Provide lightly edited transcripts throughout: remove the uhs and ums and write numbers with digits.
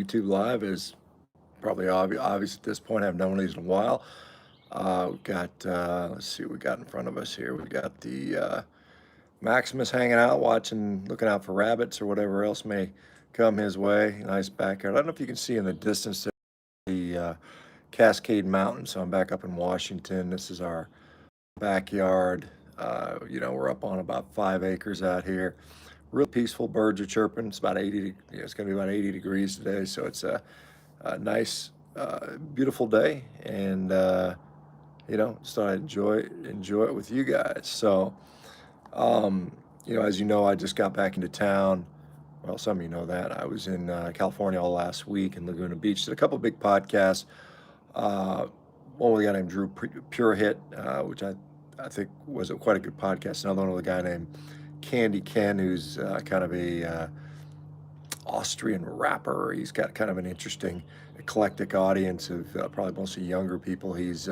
YouTube Live is probably obvious at this point. I've known these in a while. We've got, let's see what we got in front of us here. We've got the Maximus hanging out, watching, looking out for rabbits or whatever else may come his way. Nice backyard. I don't know if you can see in the distance there, the Cascade Mountains. So I'm back up in Washington. This is our backyard. We're up on about 5 acres out here. Real peaceful. Birds are chirping. It's about 80. It's going to be about 80 degrees today, so it's a nice, beautiful day, and just thought I'd enjoy it with you guys. So, as you know, I just got back into town. Well, some of you know that I was in California all last week in Laguna Beach. Did a couple big podcasts. One with a guy named Drew Pure Hit, which I think was quite a good podcast. Another one with a guy named Candy Ken, who's kind of a Austrian rapper. He's got kind of an interesting, eclectic audience of probably mostly younger people. He's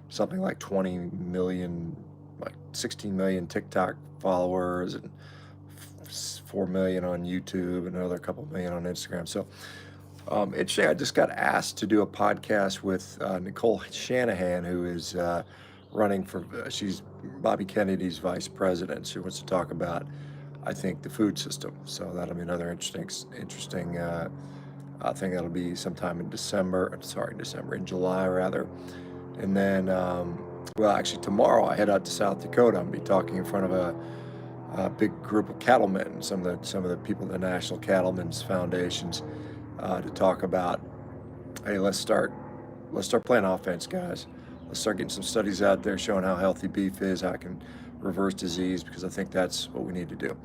something like 20 million, like 16 million TikTok followers, and 4 million on YouTube, and another couple million on Instagram. So interesting. I just got asked to do a podcast with Nicole Shanahan, who is running for, she's Bobby Kennedy's vice president. She wants to talk about, I think, the food system. So that'll be another interesting thing. That'll be sometime in in July rather. And then, actually tomorrow I head out to South Dakota. I'll be talking in front of a big group of cattlemen, some of the people in the National Cattlemen's Foundations, to talk about, hey, let's start playing offense, guys. Let's start getting some studies out there showing how healthy beef is, how it can reverse disease, because I think that's what we need to do.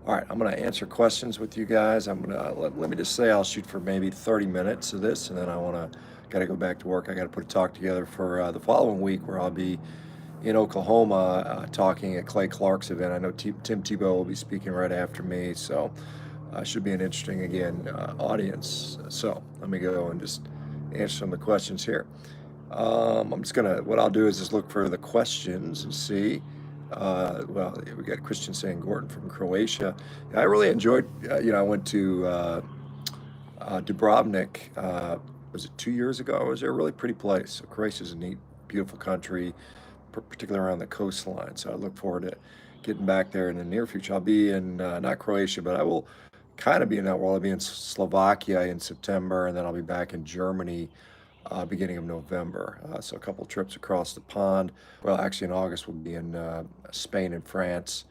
All right, I'm going to answer questions with you guys. I'm going to let me just say I'll shoot for maybe 30 minutes of this, and then got to go back to work. I got to put a talk together for the following week, where I'll be in Oklahoma talking at Clay Clark's event. I know Tim Tebow will be speaking right after me, so should be an interesting, again, audience. So let me go and just answer some of the questions here. What I'll do is just look for the questions and see. We got Christian saying Gordon from Croatia. I really enjoyed, I went to Dubrovnik, was it 2 years ago? I was there. A really pretty place. So Croatia's a neat, beautiful country, particularly around the coastline. So I look forward to getting back there in the near future. I'll be in, not Croatia, but I will kind of be in that world. I'll be in Slovakia in September, and then I'll be back in Germany beginning of November. So a couple trips across the pond. Well, actually in August we'll be in Spain and France.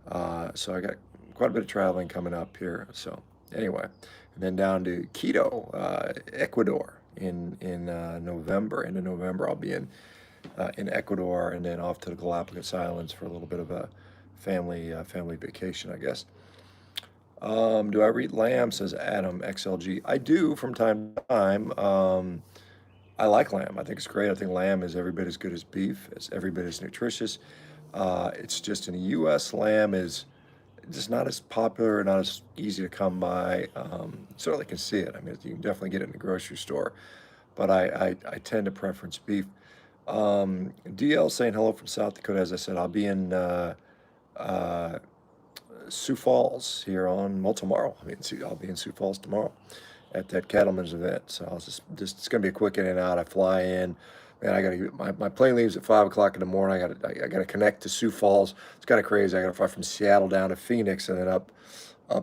So I got quite a bit of traveling coming up here. So anyway, and then down to Quito, Ecuador in November. End of November I'll be in Ecuador, and then off to the Galapagos Islands for a little bit of a family vacation, I guess. Do I read lamb, says Adam XLG. I do from time to time. I like lamb. I think it's great. I think lamb is every bit as good as beef. It's every bit as nutritious. It's just in the U.S., lamb is just not as popular, not as easy to come by. Certainly can see it. I mean, you can definitely get it in the grocery store, but I tend to preference beef. DL saying hello from South Dakota. As I said, I'll be in Sioux Falls here tomorrow. I'll be in Sioux Falls tomorrow at that cattleman's event. So I'll just it's gonna be a quick in and out. I fly in, man. I gotta my plane leaves at 5 o'clock in the morning. I gotta connect to Sioux Falls. It's kind of crazy. I gotta fly from Seattle down to Phoenix and then up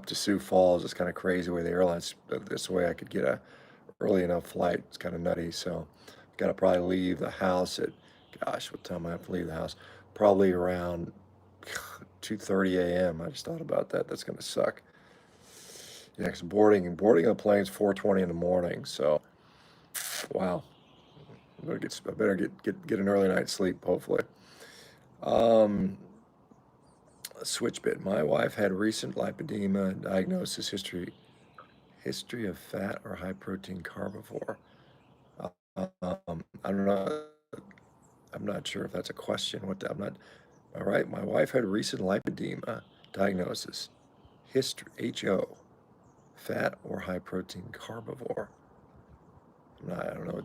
to Sioux Falls. It's kind of crazy the way the airlines. This way I could get a early enough flight. It's kind of nutty. So gotta probably leave the house at, gosh, what time I have to leave the house? Probably around 2:30 a.m. I just thought about that. That's gonna suck. Yeah, because boarding the plane's 4:20 in the morning. So, wow, I better get an early night's sleep, hopefully. Switch bit. My wife had recent lipedema diagnosis. History of fat or high protein carnivore. I don't know. I'm not sure if that's a question. All right. My wife had recent lipedema diagnosis. History, HO. Fat or high protein carnivore. I don't know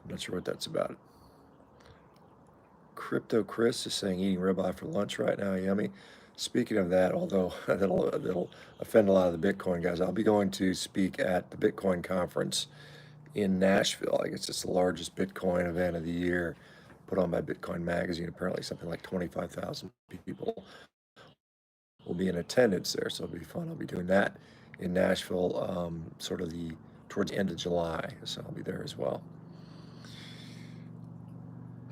I'm not sure what that's about. Crypto Chris is saying eating ribeye for lunch right now, yummy. Speaking of that, although that'll offend a lot of the Bitcoin guys, I'll be going to speak at the Bitcoin conference in Nashville. I guess it's the largest Bitcoin event of the year, put on by Bitcoin Magazine. Apparently, something like 25,000 people will be in attendance there, so it'll be fun. I'll be doing that in Nashville, sort of the towards the end of July, so I'll be there as well.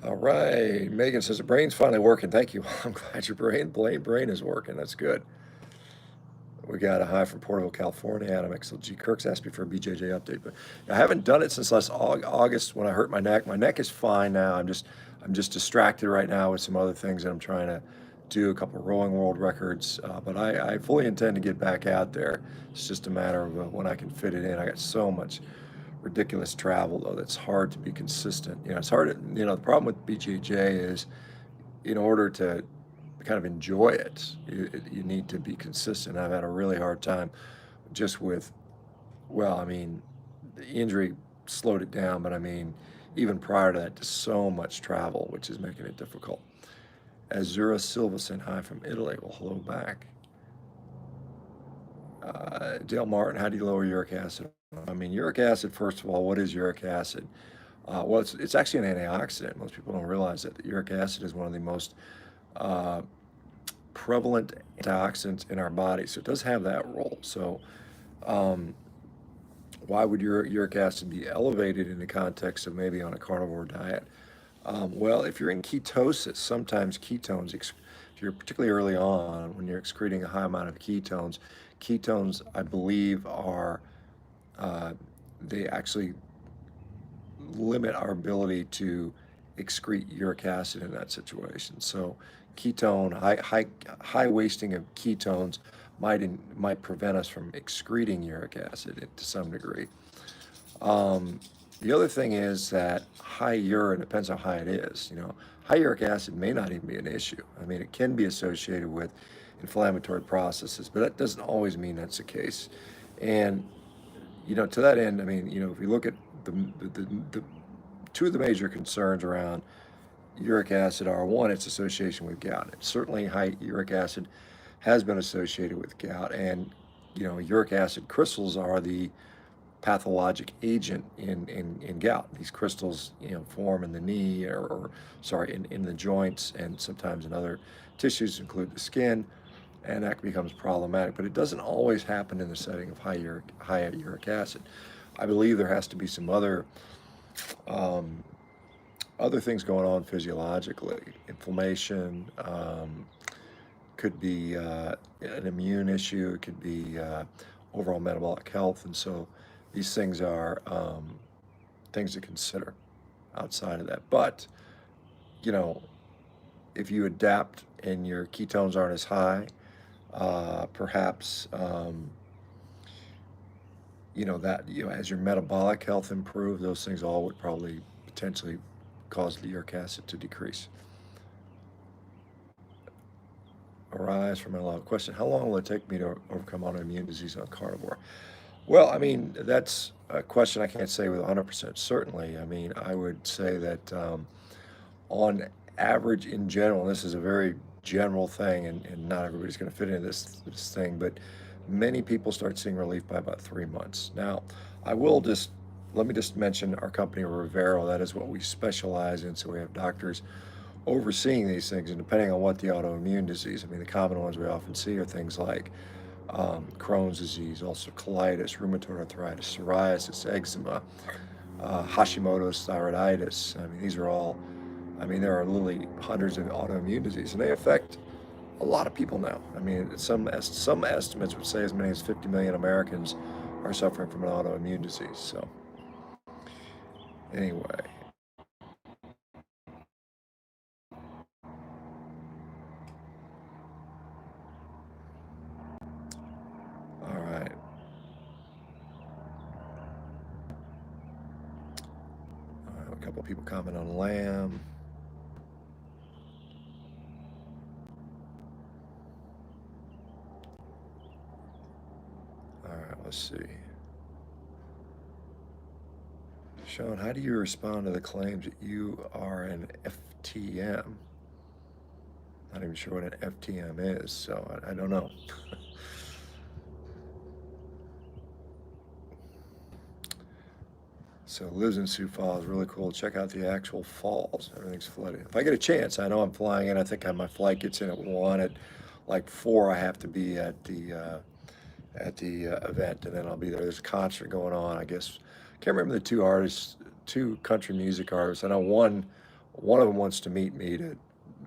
All right, Megan says the brain's finally working. Thank you. I'm glad your brain is working. That's good. We got a hi from Porterville, California. Adam XLG Kirk's asked me for a BJJ update, but I haven't done it since last August when I hurt my neck. My neck is fine now. I'm just distracted right now with some other things that I'm trying to do, a couple of rowing world records. But I fully intend to get back out there. It's just a matter of when I can fit it in. I got so much ridiculous travel though that's hard to be consistent. It's hard. The problem with BJJ is in order to kind of enjoy it, you need to be consistent. I've had a really hard time just with, well, I mean, the injury slowed it down, but I mean, even prior to that, just so much travel, which is making it difficult. Azura Silverson, hi from Italy. Well, hello back. Dale Martin, how do you lower uric acid? I mean, uric acid, first of all, what is uric acid? Well, it's actually an antioxidant. Most people don't realize that uric acid is one of the most uh, prevalent antioxidants in our body, so it does have that role. So, um, why would uric acid be elevated in the context of maybe on a carnivore diet? Well, if you're in ketosis, sometimes ketones, if you're particularly early on, when you're excreting a high amount of ketones, I believe, uh, they actually limit our ability to excrete uric acid in that situation. So high wasting of ketones might prevent us from excreting uric acid to some degree. Um, the other thing is that high urine depends how high it is. High uric acid may not even be an issue. I mean, it can be associated with inflammatory processes, but that doesn't always mean that's the case. And to that end, I mean, if you look at the two of the major concerns around uric acid are, one, its association with gout. Certainly, high uric acid has been associated with gout, and uric acid crystals are the pathologic agent in gout. These crystals, form in the knee or sorry, in the joints and sometimes in other tissues, include the skin, and that becomes problematic. But it doesn't always happen in the setting of high uric acid. I believe there has to be some um, other things going on physiologically. Inflammation, could be an immune issue, it could be overall metabolic health. And so these things are things to consider outside of that. But, you know, if you adapt and your ketones aren't as high, perhaps, as your metabolic health improves, those things all would probably potentially cause the uric acid to decrease. Arise from my love question: how long will it take me to overcome autoimmune disease on carnivore? Well, I mean, that's a question I can't say with 100% certainty. I mean, I would say that on average, in general, and this is a very general thing, and not everybody's going to fit into this thing, but many people start seeing relief by about 3 months. Now, I will just let me just mention our company, Revero. That is what we specialize in. So we have doctors overseeing these things, and depending on what the autoimmune disease, I mean, the common ones we often see are things like Crohn's disease, also colitis, rheumatoid arthritis, psoriasis, eczema, Hashimoto's thyroiditis. I mean, these are all, I mean, there are literally hundreds of autoimmune diseases, and they affect a lot of people now. I mean, some estimates would say as many as 50 million Americans are suffering from an autoimmune disease. So, anyway, all right. A couple of people comment on lamb. All right, let's see. Shawn, how do you respond to the claims that you are an FTM? Not even sure what an FTM is, so I don't know. So lives in Sioux Falls, really cool. Check out the actual falls. Everything's flooded. If I get a chance, I know I'm flying in. I think my flight gets in at 1. At like 4, I have to be at the event, and then I'll be there. There's a concert going on. I guess can't remember the two artists, two country music artists. I know one of them wants to meet me to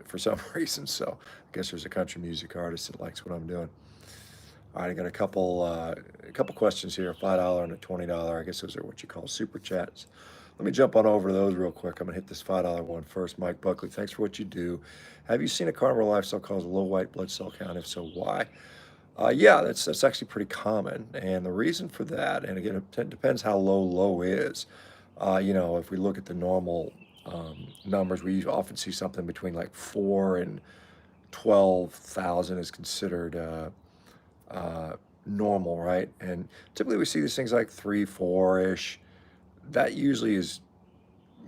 for some reason. So I guess there's a country music artist that likes what I'm doing. All right, I got a couple questions here, $5 and a $20. I guess those are what you call super chats. Let me jump on over to those real quick. I'm gonna hit this $5 one first. Mike Buckley, thanks for what you do. Have you seen a carnivore lifestyle cause low white blood cell count? If so, why? Yeah, that's actually pretty common, and the reason for that, and again, it depends how low is. If we look at the normal numbers, we often see something between like 4 and 12,000 is considered normal, right? And typically we see these things like 3, 4-ish. That usually is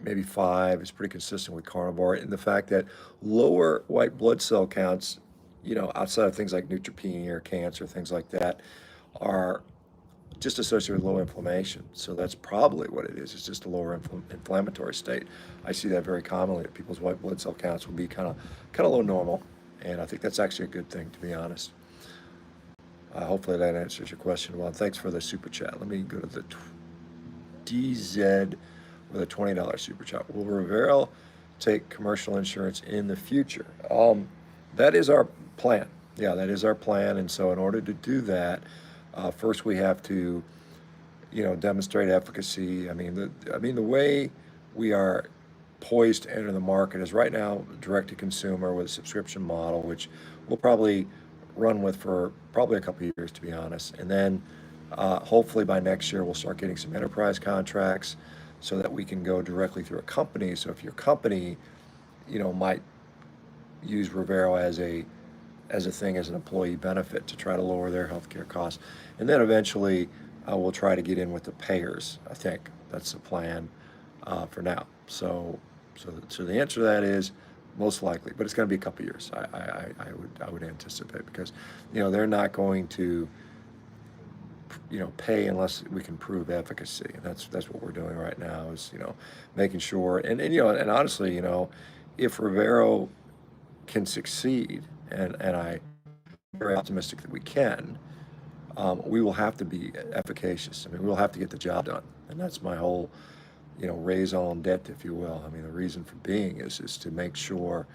maybe 5 is pretty consistent with carnivore. And the fact that lower white blood cell counts, outside of things like neutropenia or cancer, things like that, are just associated with low inflammation. So that's probably what it is. It's just a lower inflammatory state. I see that very commonly, that people's white blood cell counts will be kind of low normal. And I think that's actually a good thing, to be honest. Hopefully that answers your question. Well, thanks for the super chat. Let me go to the DZ with a $20 super chat. Will Revero take commercial insurance in the future? That is our plan. Yeah, that is our plan. And so in order to do that, first we have to, demonstrate efficacy. I mean, the way we are poised to enter the market is right now direct to consumer with a subscription model, which we'll probably run with for probably a couple of years, to be honest. And then hopefully by next year, we'll start getting some enterprise contracts so that we can go directly through a company. So if your company, might use Revero as an employee benefit to try to lower their healthcare costs. And then eventually we'll try to get in with the payers. I think that's the plan for now. So the answer to that is most likely, but it's going to be a couple years. I would anticipate, because they're not going to pay unless we can prove efficacy, and that's what we're doing right now, is making sure, and honestly, if Revero can succeed, and I'm very optimistic that we can, we will have to be efficacious. I mean, we'll have to get the job done, and that's my whole raison d'etre, if you will. I mean, the reason for being is to make sure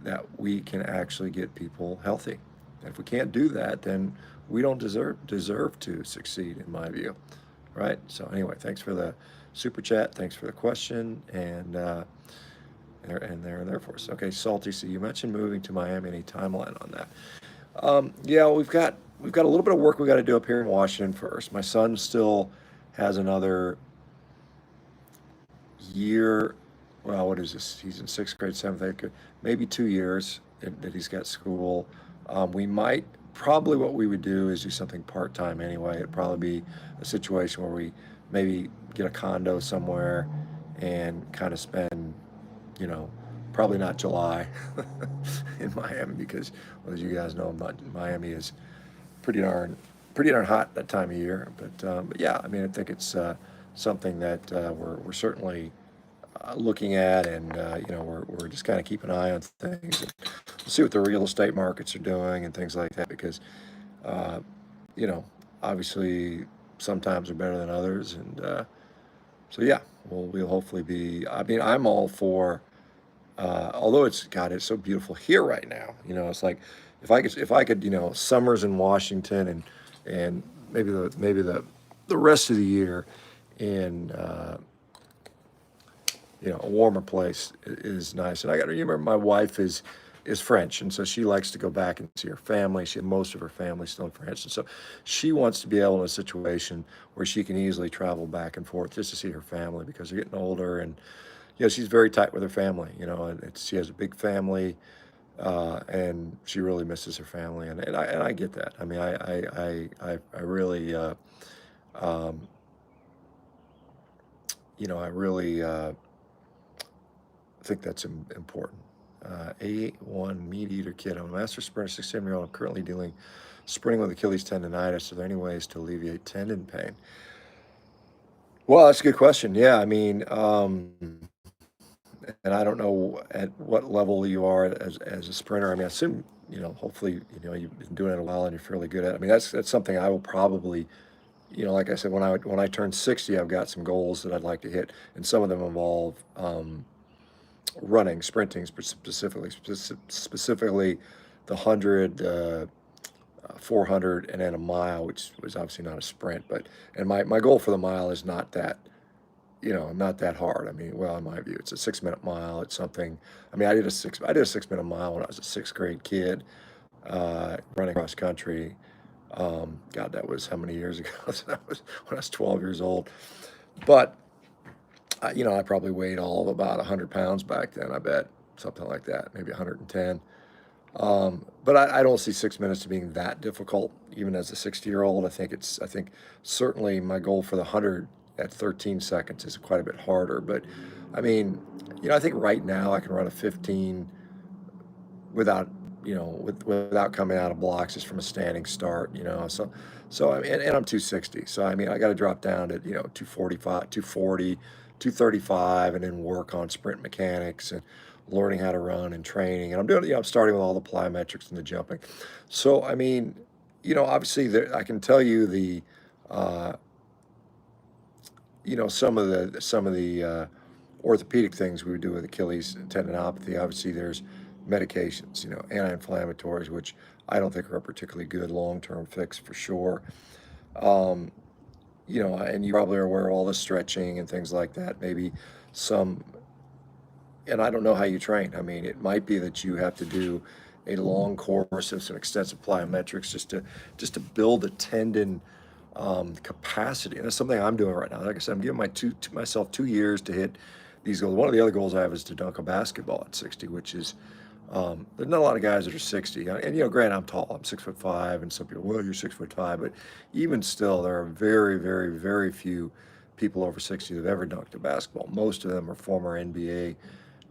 that we can actually get people healthy. And if we can't do that, then we don't deserve to succeed, in my view, right? So anyway, thanks for the super chat. Thanks for the question, and they're there for us. Okay, Salty. So you mentioned moving to Miami. Any timeline on that? Yeah, we've got a little bit of work we got to do up here in Washington first. My son still has another year. Well, what is this? He's in 6th grade, 7th, 8th grade, maybe 2 years that he's got school. We might probably what we would do is do something part-time anyway. It'd probably be a situation where we maybe get a condo somewhere and kind of spend, probably not July in Miami, because, well, as you guys know, Miami is pretty darn hot that time of year. But yeah, I mean, I think it's something that we're certainly looking at, and we're just kind of keeping an eye on things. And we'll see what the real estate markets are doing and things like that, because obviously sometimes are better than others, and so yeah, we'll hopefully be. I mean, I'm all for. Although it's so beautiful here right now. It's like if I could, summers in Washington, and maybe the rest of the year in a warmer place is nice. And I got to remember, my wife is French, and so she likes to go back and see her family. Most of her family still in France, and so she wants to be able in a situation where she can easily travel back and forth just to see her family, because they're getting older, and she's very tight with her family. And she has a big family, and she really misses her family, and I get that. I mean, I really, I really think that's important. A1 meat eater kid. I'm a master sprinter, 67-year-old. I'm currently dealing sprinting with Achilles tendonitis. Are there any ways to alleviate tendon pain? Well, that's a good question. Yeah, I mean, and I don't know at what level you are as a sprinter. I mean, I assume, hopefully, you've been doing it a while and you're fairly good at it. I mean, that's something I will probably, like I said, when I turn 60, I've got some goals that I'd like to hit, and some of them involve running, sprinting specifically the 100, 400, and then a mile, which was obviously not a sprint, but and my goal for the mile is not that hard. I mean, well, in my view, it's a 6-minute mile. It's something. I mean, I did a 6-minute mile when I was a sixth grade kid, running cross country. God, that was how many years ago? So that was when I was 12 years old. But I probably weighed all of about 100 pounds back then. I bet something like that, maybe 110. But I don't see 6 minutes being that difficult, even as a 60-year-old. I think certainly my goal for the 100 at 13 seconds is quite a bit harder. But I mean, I think right now I can run a 15 without, without coming out of blocks just from a standing start, So I mean, and I'm 260. So I mean, I got to drop down to, 245, 240, 235, and then work on sprint mechanics and learning how to run and training. And I'm doing, I'm starting with all the plyometrics and the jumping. So, I mean, obviously I can tell you uh, some of the orthopedic things we would do with Achilles tendinopathy. Obviously, there's medications, anti-inflammatories, which I don't think are a particularly good long-term fix for sure. Um, and you probably are aware of all the stretching and things like that. Maybe some, and I don't know how you train. I mean, it might be that you have to do a long course of some extensive plyometrics just to build a tendon capacity. And that's something I'm doing right now. Like I said, I'm giving myself 2 years to hit these goals. One of the other goals I have is to dunk a basketball at 60, which is there's not a lot of guys that are 60. And granted, I'm tall. I'm 6'5", and some people, well, you're 6'5", but even still, there are very, very, very few people over 60 that have ever dunked a basketball. Most of them are former NBA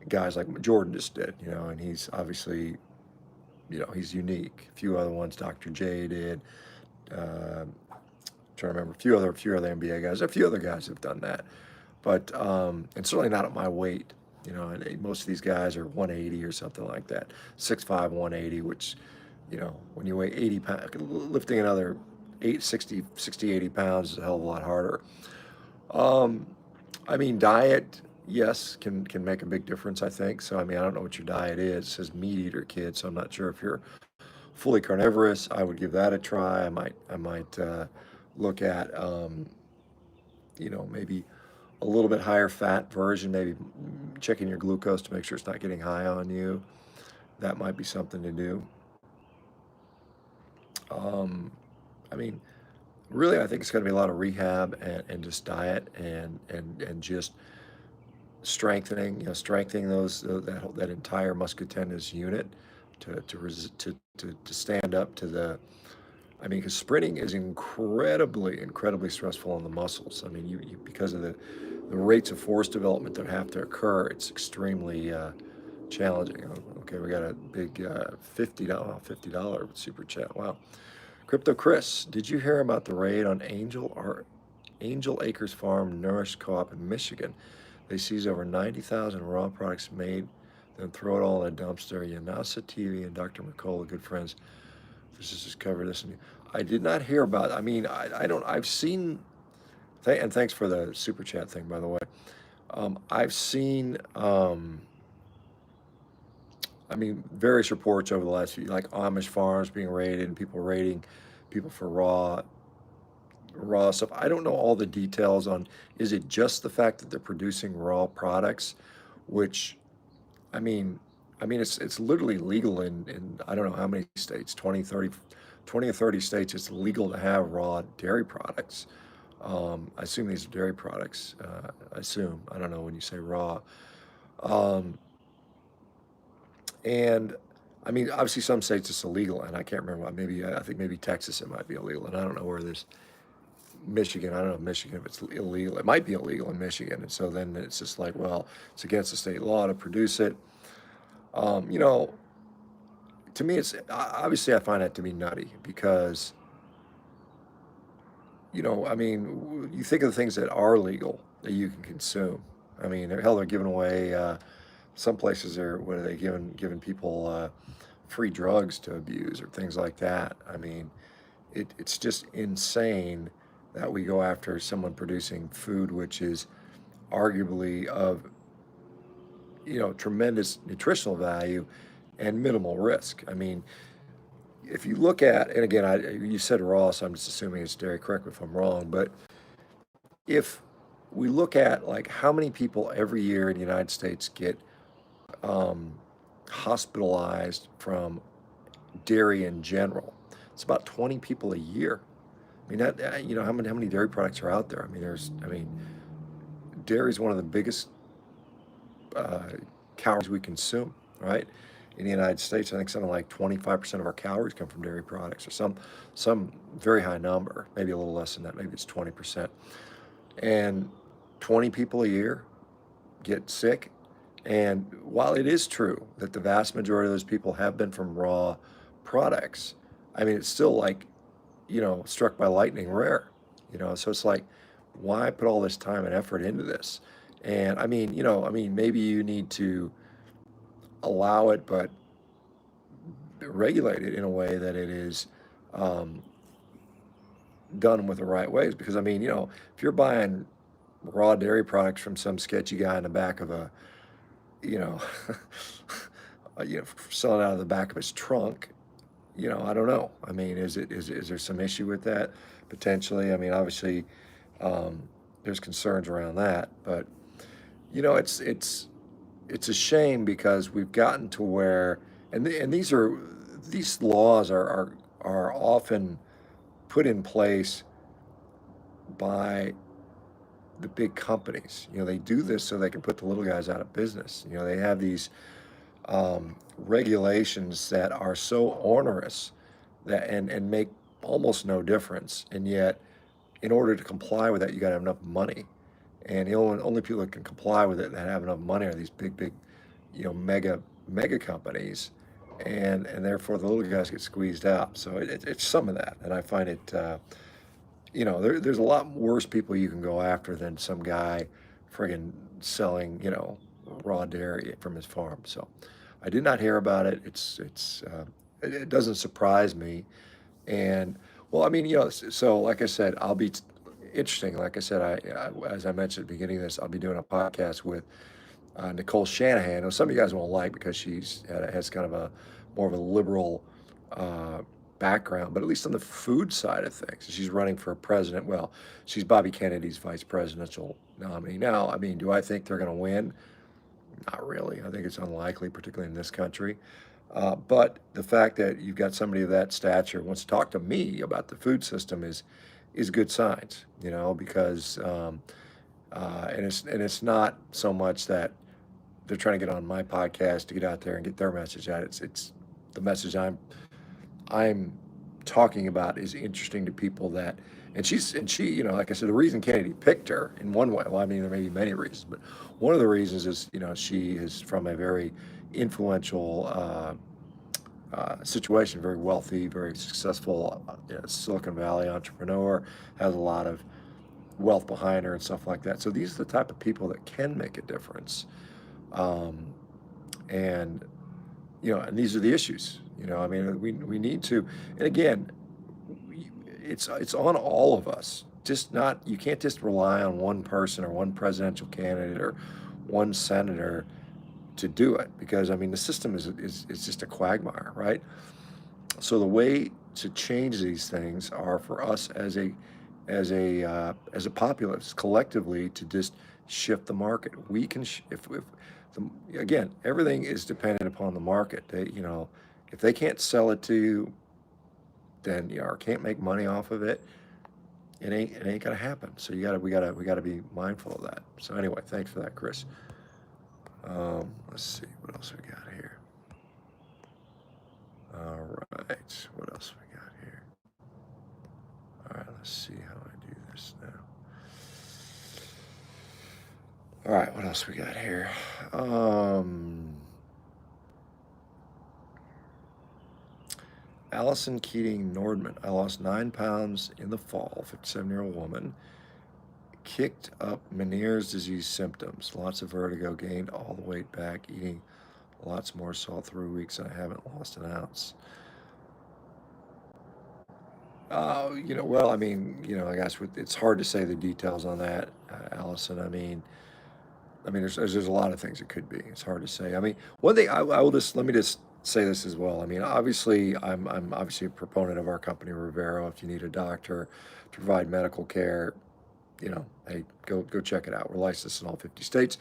guys like Jordan just did, and he's obviously, he's unique. A few other ones, Dr. J did. Uh, Trying to remember a few other NBA guys. A few other guys have done that, but and certainly not at my weight. And most of these guys are 180 or something like that, 6'5", 180, which, when you weigh 80 pounds, lifting another 60, 80 pounds is a hell of a lot harder. Um, I mean, diet, yes, can make a big difference, I think. So, I mean, I don't know what your diet is. It says meat eater kid, so I'm not sure if you're fully carnivorous. I would give that a try. I might look at, maybe a little bit higher fat version, maybe checking your glucose to make sure it's not getting high on you. That might be something to do. Um, I mean, really, I think it's going to be a lot of rehab and just diet and just strengthening that entire muscutendinous unit to stand up to the. I mean, because sprinting is incredibly stressful on the muscles. I mean, you because of the rates of force development that have to occur, it's extremely challenging. Okay, we got a big $50 super chat. Wow. Crypto Chris, did you hear about the raid on Angel Acres Farm Nourish Co-op in Michigan? They seize over 90,000 raw products made, then throw it all in a dumpster. Yanasa TV and Dr. McCullough, good friends. This is just cover this. And I did not hear about. I mean, I don't. I've seen. And thanks for the super chat thing, by the way. I've seen. I mean, various reports over the last few, like Amish farms being raided and people raiding people for raw stuff. I don't know all the details on. Is it just the fact that they're producing raw products, which, I mean, it's literally legal in I don't know how many states, 20 or 30 states. It's legal to have raw dairy products. I assume these are dairy products. I don't know when you say raw. Um, and I mean, obviously some states it's illegal, and I can't remember. Maybe I think maybe Texas it might be illegal, and I don't know where this Michigan. I don't know if Michigan if it's illegal. It might be illegal in Michigan, and so then it's just like, well, it's against the state law to produce it. You know, to me, obviously I find that to be nutty because, I mean, you think of the things that are legal that you can consume. I mean, hell, they're giving away, some places are, what are they giving people free drugs to abuse or things like that. I mean, it's just insane that we go after someone producing food which is arguably of, tremendous nutritional value and minimal risk. I mean, if you look at, and again, you said raw, so I'm just assuming it's dairy. Correct me if I'm wrong, but if we look at like how many people every year in the United States get um, hospitalized from dairy in general, it's about 20 people a year. I mean, that how many dairy products are out there? I mean, dairy is one of the biggest uh, calories we consume, right? In the United States, I think something like 25% of our calories come from dairy products, or some very high number, maybe a little less than that, maybe it's 20%. And 20 people a year get sick. And while it is true that the vast majority of those people have been from raw products, I mean, it's still like, struck by lightning rare, so it's like, why put all this time and effort into this? And I mean, maybe you need to allow it, but regulate it in a way that it is um, done with the right ways. Because I mean, if you're buying raw dairy products from some sketchy guy in the back of a, you know, selling out of the back of his trunk, I don't know. I mean, is there some issue with that potentially? I mean, obviously, um, there's concerns around that, but it's a shame because we've gotten to where, and these laws are often put in place by the big companies. They do this so they can put the little guys out of business. They have these regulations that are so onerous that and make almost no difference, and yet in order to comply with that, you got to have enough money. And the only people that can comply with it that have enough money are these big, mega companies, and therefore the little guys get squeezed out. So it's some of that, and I find it, there's a lot worse people you can go after than some guy friggin' selling, raw dairy from his farm. So I did not hear about it. It doesn't surprise me. And well, I mean, so like I said, I'll be interesting. Like I said, as I mentioned at the beginning of this, I'll be doing a podcast with Nicole Shanahan, who some of you guys won't like because has kind of a more of a liberal uh, background, but at least on the food side of things, she's running for president. Well, she's Bobby Kennedy's vice presidential nominee. Now, I mean, do I think they're going to win? Not really. I think it's unlikely, particularly in this country. But the fact that you've got somebody of that stature wants to talk to me about the food system is good signs, because and it's not so much that they're trying to get on my podcast to get out there and get their message out. It's the message I'm talking about is interesting to people that, and she, like I said, the reason Kennedy picked her in one way, well, I mean, there may be many reasons, but one of the reasons is, she is from a very influential situation, very wealthy, very successful, Silicon Valley entrepreneur, has a lot of wealth behind her and stuff like that. So these are the type of people that can make a difference. Um, and and these are the issues. I mean, we need to, and again, it's on all of us. Just not You can't just rely on one person or one presidential candidate or one senator to do it, because I mean the system is just a quagmire, right? So the way to change these things are for us as a populace collectively to just shift the market. We can if again, everything is dependent upon the market. If they can't sell it to you, then or can't make money off of it, it ain't gonna happen. So we gotta be mindful of that. So anyway, thanks for that, Chris. Let's see what else we got here. All right, what else we got here? All right, let's see how I do this now. All right, what else we got here? Allison Keating Nordman. I lost 9 pounds in the fall, 57-year-old woman. Kicked up Meniere's disease symptoms. Lots of vertigo, gained all the weight back, eating lots more salt 3 weeks, and I haven't lost an ounce. Well, I mean, I guess it's hard to say the details on that, Allison. I mean, there's a lot of things it could be. It's hard to say. I mean, one thing I will just let me just say this as well. I mean, obviously, I'm obviously a proponent of our company, Revero. If you need a doctor to provide medical care, hey, go check it out. We're licensed in all 50 states.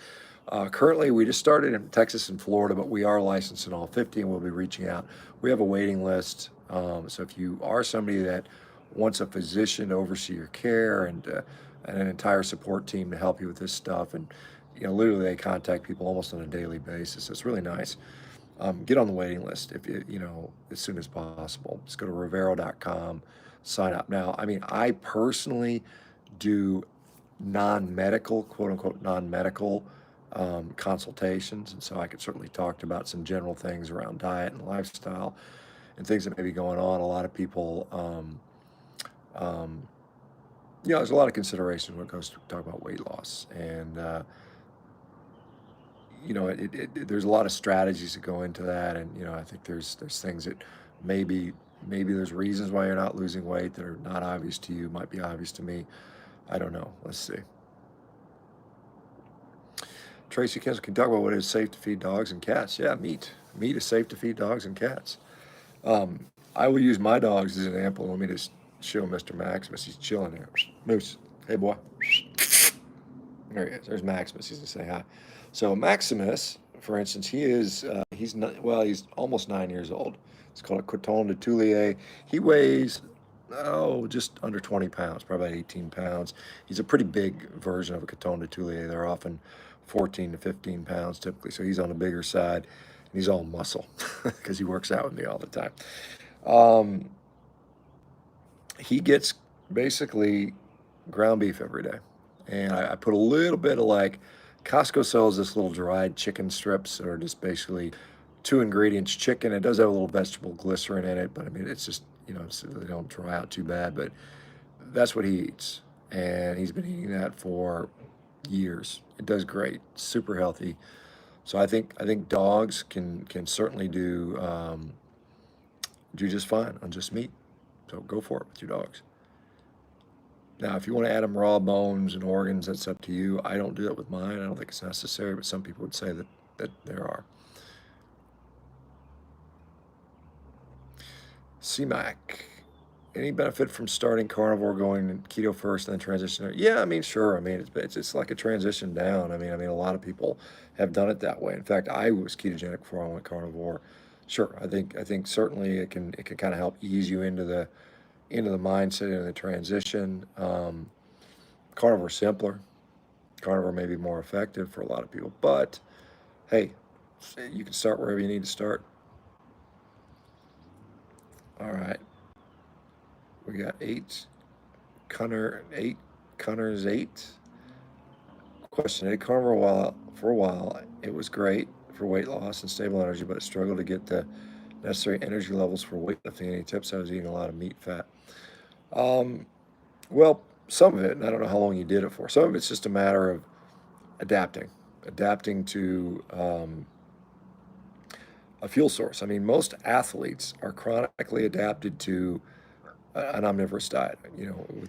Currently, we just started in Texas and Florida, but we are licensed in all 50, and we'll be reaching out. We have a waiting list. So if you are somebody that wants a physician to oversee your care and an entire support team to help you with this stuff, and literally they contact people almost on a daily basis. So it's really nice. Get on the waiting list if as soon as possible. Just go to Revero.com, sign up. Now, I mean, I personally do non-medical, quote unquote, non-medical consultations. And so I could certainly talk about some general things around diet and lifestyle and things that may be going on. A lot of people, um, there's a lot of consideration when it goes to talk about weight loss. And, there's a lot of strategies that go into that. And, I think there's things that maybe there's reasons why you're not losing weight that are not obvious to you, might be obvious to me. I don't know. Let's see. Tracy Kensel can talk about what it is safe to feed dogs and cats. Yeah, meat. Meat is safe to feed dogs and cats. I will use my dogs as an example. Let me just show Mr. Maximus. He's chilling there. Moose. Hey, boy. There he is. There's Maximus. He's going to say hi. So Maximus, for instance, he's not, well, he's almost 9 years old. It's called a Coton de Toulier. He weighs, just under 20 pounds, probably about 18 pounds. He's a pretty big version of a Coton de Toulier. They're often 14 to 15 pounds typically. So he's on the bigger side, and he's all muscle because he works out with me all the time. Um, he gets basically ground beef every day. And I put a little bit of like, Costco sells this little dried chicken strips that are just basically two ingredients chicken. It does have a little vegetable glycerin in it, but I mean, it's just, so they don't dry out too bad. But that's what he eats. And he's been eating that for years. It does great, super healthy. So I think dogs can certainly do just fine on just meat. So go for it with your dogs. Now, if you want to add them raw bones and organs, that's up to you. I don't do that with mine. I don't think it's necessary, but some people would say that there are. CMAC. Any benefit from starting carnivore, going keto first, and then transition? Yeah, I mean, sure. I mean, it's like a transition down. I mean, a lot of people have done it that way. In fact, I was ketogenic before I went carnivore. Sure, I think certainly it can kind of help ease you into the mindset and the transition. Carnivore simpler. Carnivore may be more effective for a lot of people, but hey, you can start wherever you need to start. All right, we got Cunners eight. Question: ate carnivore for a while. It was great for weight loss and stable energy, but I struggled to get the necessary energy levels for weightlifting. Any tips? I was eating a lot of meat fat. Um, well, some of it, and I don't know how long you did it for. Some of it's just a matter of adapting to a fuel source. I mean, most athletes are chronically adapted to an omnivorous diet,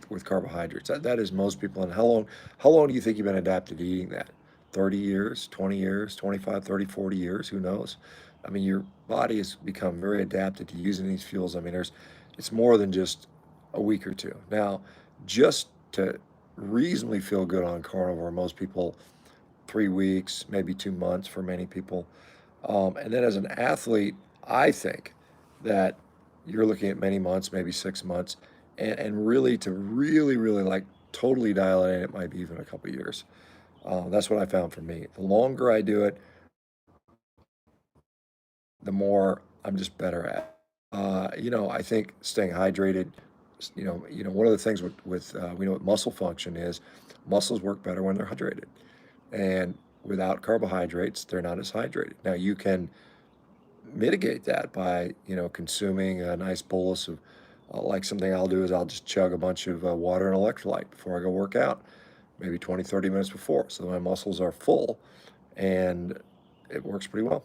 with carbohydrates. That is most people. And how long do you think you've been adapted to eating that? 30 years, 20 years, 25, 30, 40 years, who knows? I mean, your body has become very adapted to using these fuels. I mean, it's more than just a week or two. Now, just to reasonably feel good on carnivore, most people 3 weeks, maybe 2 months for many people. And then as an athlete, I think that you're looking at many months, maybe 6 months, and really to really like totally dial it in, it might be even a couple years. That's what I found for me. The longer I do it, the more I'm just better at. I think staying hydrated. One of the things with we know what muscle function is. Muscles work better when they're hydrated, and without carbohydrates, they're not as hydrated. Now you can mitigate that by, consuming a nice bolus of, like something I'll do is I'll just chug a bunch of water and electrolyte before I go work out, maybe 20, 30 minutes before, so my muscles are full, and it works pretty well.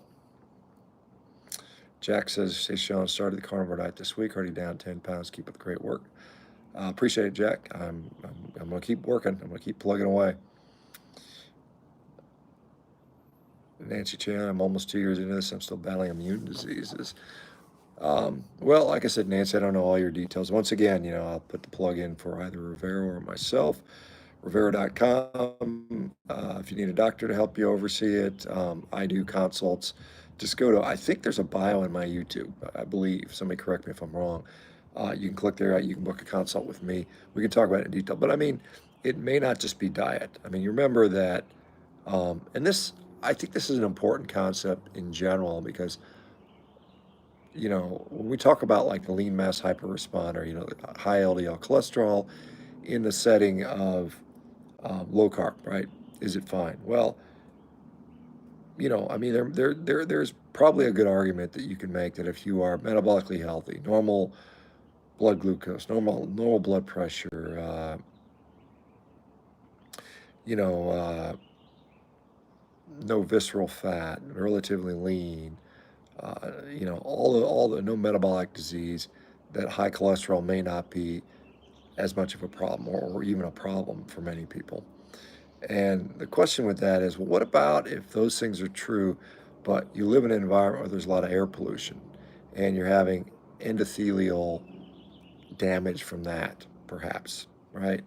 Jack says, "Hey, Sean, started the carnivore diet this week, already down 10 pounds. Keep up the great work." Appreciate it, Jack. I'm going to keep working. I'm going to keep plugging away. Nancy Chan, I'm almost 2 years into this. I'm still battling immune diseases. Well, like I said, Nancy, I don't know all your details. Once again, I'll put the plug in for either Revero or myself. Revero.com. If you need a doctor to help you oversee it, I do consults. Just go to, I think there's a bio in my YouTube, I believe. Somebody correct me if I'm wrong. You can click there, you can book a consult with me. We can talk about it in detail. But I mean, it may not just be diet. I mean, you remember that, and I think this is an important concept in general because when we talk about like the lean mass hyperresponder, the high LDL cholesterol in the setting of low carb, right? Is it fine? Well, I mean, there's probably a good argument that you can make that if you are metabolically healthy, normal blood glucose, normal blood pressure, you know, uh, no visceral fat, relatively lean, all the no metabolic disease, that high cholesterol may not be as much of a problem or even a problem for many people. And the question with that is, well, what about if those things are true, but you live in an environment where there's a lot of air pollution and you're having endothelial damage from that, perhaps, right?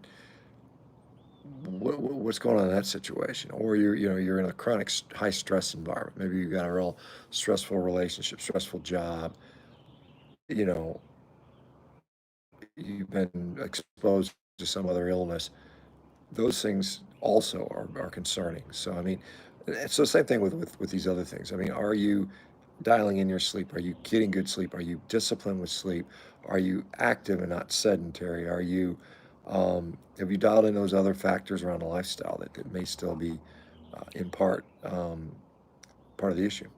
What's going on in that situation? Or you're in a chronic high stress environment. Maybe you've got a real stressful relationship, stressful job. You know, you've been exposed to some other illness. Those things also are concerning. So I mean, it's the same thing with these other things. I mean, are you dialing in your sleep? Are you getting good sleep? Are you disciplined with sleep? Are you active and not sedentary? Have you dialed in those other factors around the lifestyle that may still be in part of the issue?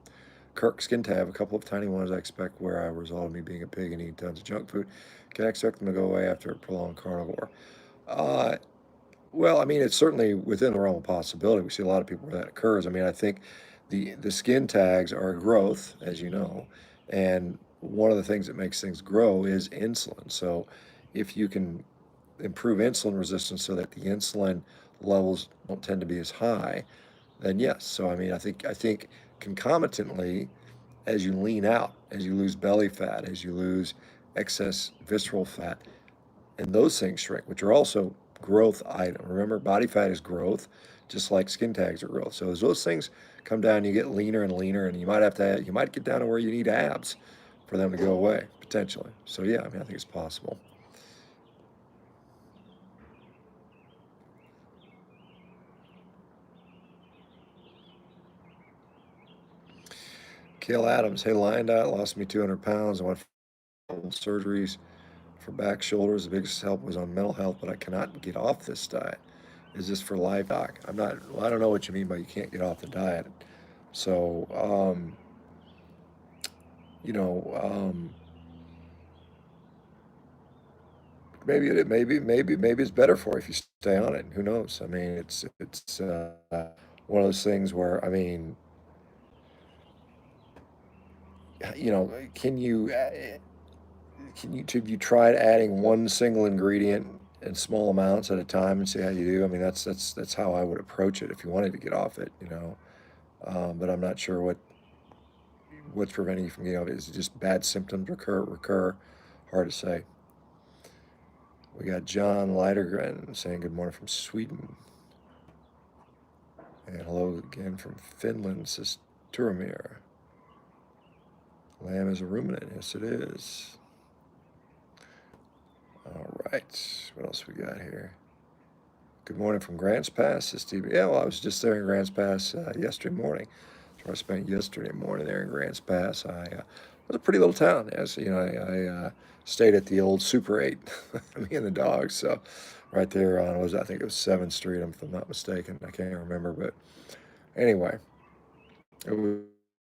Kirk skin tab, a couple of tiny ones I expect where I result of me being a pig and eating tons of junk food. Can I expect them to go away after a prolonged carnivore? Uh, well, I mean, it's certainly within the realm of possibility. We see a lot of people where that occurs. I mean, I think the skin tags are a growth, as you know, and one of the things that makes things grow is insulin. So if you can improve insulin resistance so that the insulin levels don't tend to be as high, then yes. So I mean, I think concomitantly, as you lean out, as you lose belly fat, as you lose excess visceral fat, and those things shrink, which are also growth item. Remember, body fat is growth, just like skin tags are growth. So as those things come down, you get leaner and leaner, and you might get down to where you need abs for them to go away potentially. So yeah, I mean, I think it's possible. Kale Adams, hey, Lion Diet lost me 200 pounds. I went for surgeries for back, shoulders. The biggest help was on mental health, but I cannot get off this diet. Is this for life, doc? Well, I don't know what you mean by you can't get off the diet. So, you know, maybe it's better for you if you stay on it. Who knows? I mean, it's one of those things where, I mean, can have you tried adding one single ingredient in small amounts at a time and see how you do? I mean, that's how I would approach it if you wanted to get off it. But I'm not sure what's preventing you from getting off it. Is it just bad symptoms recur? Hard to say. We got John Leitergren saying good morning from Sweden. And hello again from Finland, says Turamir. Lamb is a ruminant. Yes, it is. All right. What else we got here? Good morning from Grants Pass, says Steve. Yeah, well, I was just there in Grants Pass yesterday morning. So I spent yesterday morning there in Grants Pass. It was a pretty little town. Yes, I stayed at the old Super 8, me and the dogs. So right there on, I think it was 7th Street, if I'm not mistaken. I can't remember, but anyway, it was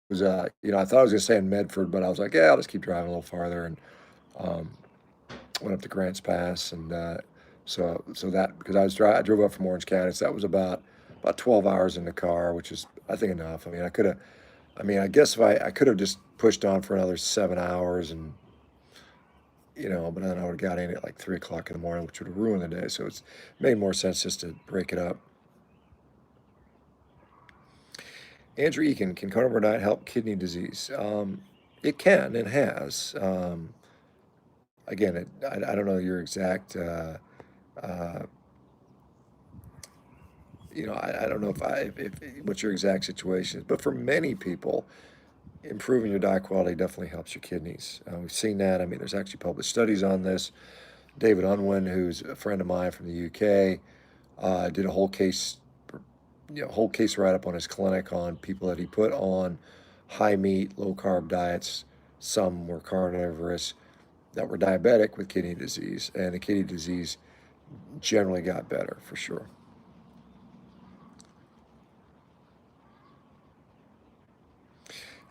was, I thought I was gonna stay in Medford, but I was like, "Yeah, I'll just keep driving a little farther," and, um, went up to Grants Pass, and, so that because I drove up from Orange County, so that was about 12 hours in the car, which is, I think, enough. I guess if I could have just pushed on for another 7 hours and, but then I would've got in at, like, 3 o'clock in the morning, which would have ruined the day, so it's made more sense just to break it up. Andrew Eakin, can carnivore diet help kidney disease? It can and has. Again, I don't know your exact, uh, I don't know if what your exact situation is, but for many people, improving your diet quality definitely helps your kidneys. We've seen that. I mean, there's actually published studies on this. David Unwin, who's a friend of mine from the UK, did a whole case write up on his clinic on people that he put on high meat, low carb diets. Some were carnivorous that were diabetic with kidney disease, and the kidney disease generally got better for sure.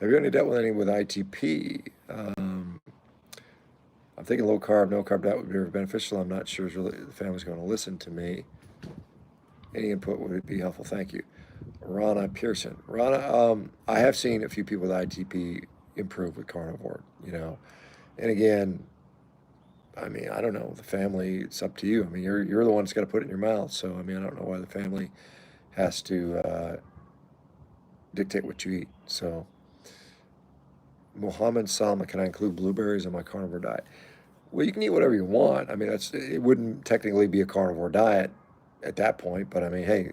Have you ever dealt with any with ITP? I'm thinking low carb, no carb diet would be very beneficial. I'm not sure really the family's going to listen to me. Any input would be helpful. Thank you. Rana Pearson. Rana, I have seen a few people with ITP improve with carnivore, And again, I mean, I don't know. The family, it's up to you. I mean, you're the one that's got to put it in your mouth. So, I mean, I don't know why the family has to dictate what you eat. So, Mohammed Salma, can I include blueberries in my carnivore diet? Well, you can eat whatever you want. I mean, it wouldn't technically be a carnivore diet at that point, but I mean, hey,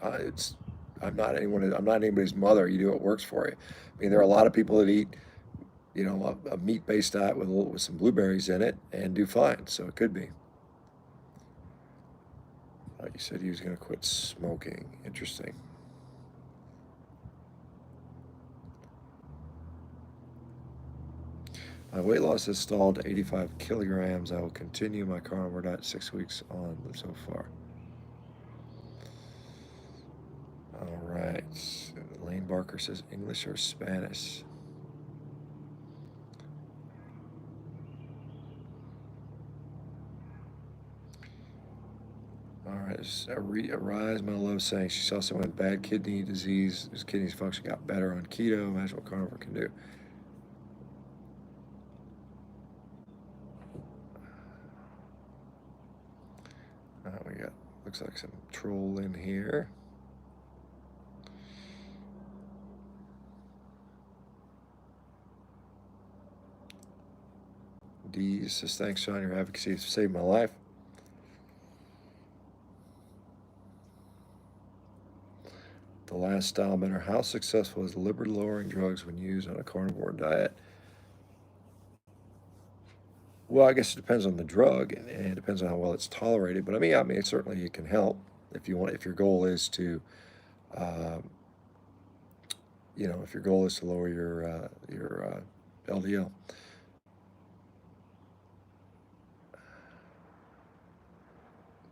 I'm not anybody's mother. You do what works for you. I mean, there are a lot of people that eat, a meat-based diet with some blueberries in it and do fine. So it could be. You said he was going to quit smoking. Interesting. My weight loss has stalled to 85 kilograms. I will continue my carnivore diet 6 weeks on so far. All right. Lane Barker says English or Spanish? All right. Arise my love saying she saw someone with bad kidney disease. His kidneys function got better on keto. Imagine what carnivore can do. We got, looks like some troll in here. D says, thanks, Shawn. Your advocacy has saved my life. The last style matter. How successful is liver-lowering drugs when used on a carnivore diet? Well, I guess it depends on the drug, and it depends on how well it's tolerated. But I mean, certainly it can help if you want. If your goal is to, uh, if your goal is to lower your LDL.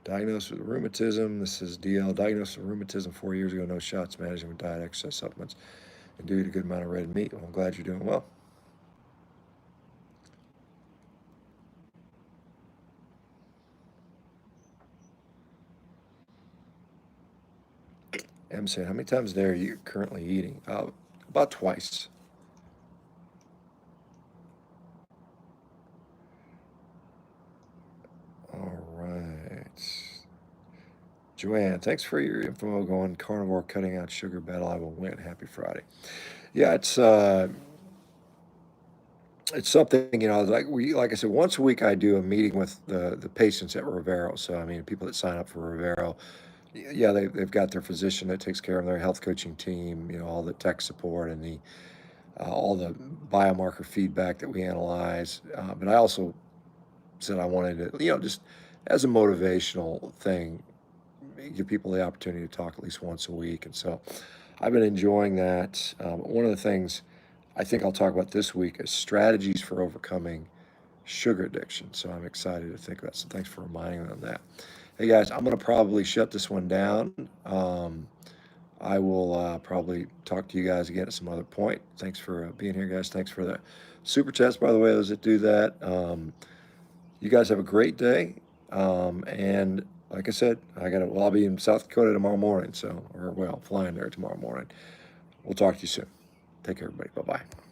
Diagnosed with rheumatism. This is DL. Diagnosed with rheumatism 4 years ago. No shots. Managing with diet, exercise, supplements, and do eat a good amount of red meat. Well, I'm glad you're doing well. M saying, how many times a day are you currently eating? About twice. All right. Joanne, thanks for your info going carnivore, cutting out sugar battle. I will win. Happy Friday. Yeah, it's something, like I said, once a week I do a meeting with the patients at Revero. So I mean, people that sign up for Revero, yeah, they've got their physician that takes care of their health coaching team, all the tech support and all the biomarker feedback that we analyze. But I also said I wanted to, just as a motivational thing, give people the opportunity to talk at least once a week. And so I've been enjoying that. One of the things I think I'll talk about this week is strategies for overcoming sugar addiction. So I'm excited to think about. So thanks for reminding me of that. Hey guys, I'm going to probably shut this one down. I will probably talk to you guys again at some other point. Thanks for being here, guys. Thanks for the super chats, by the way, those that do that. You guys have a great day. And like I said, well, I'll be in South Dakota tomorrow morning. So, or well, flying there tomorrow morning. We'll talk to you soon. Take care, everybody. Bye-bye.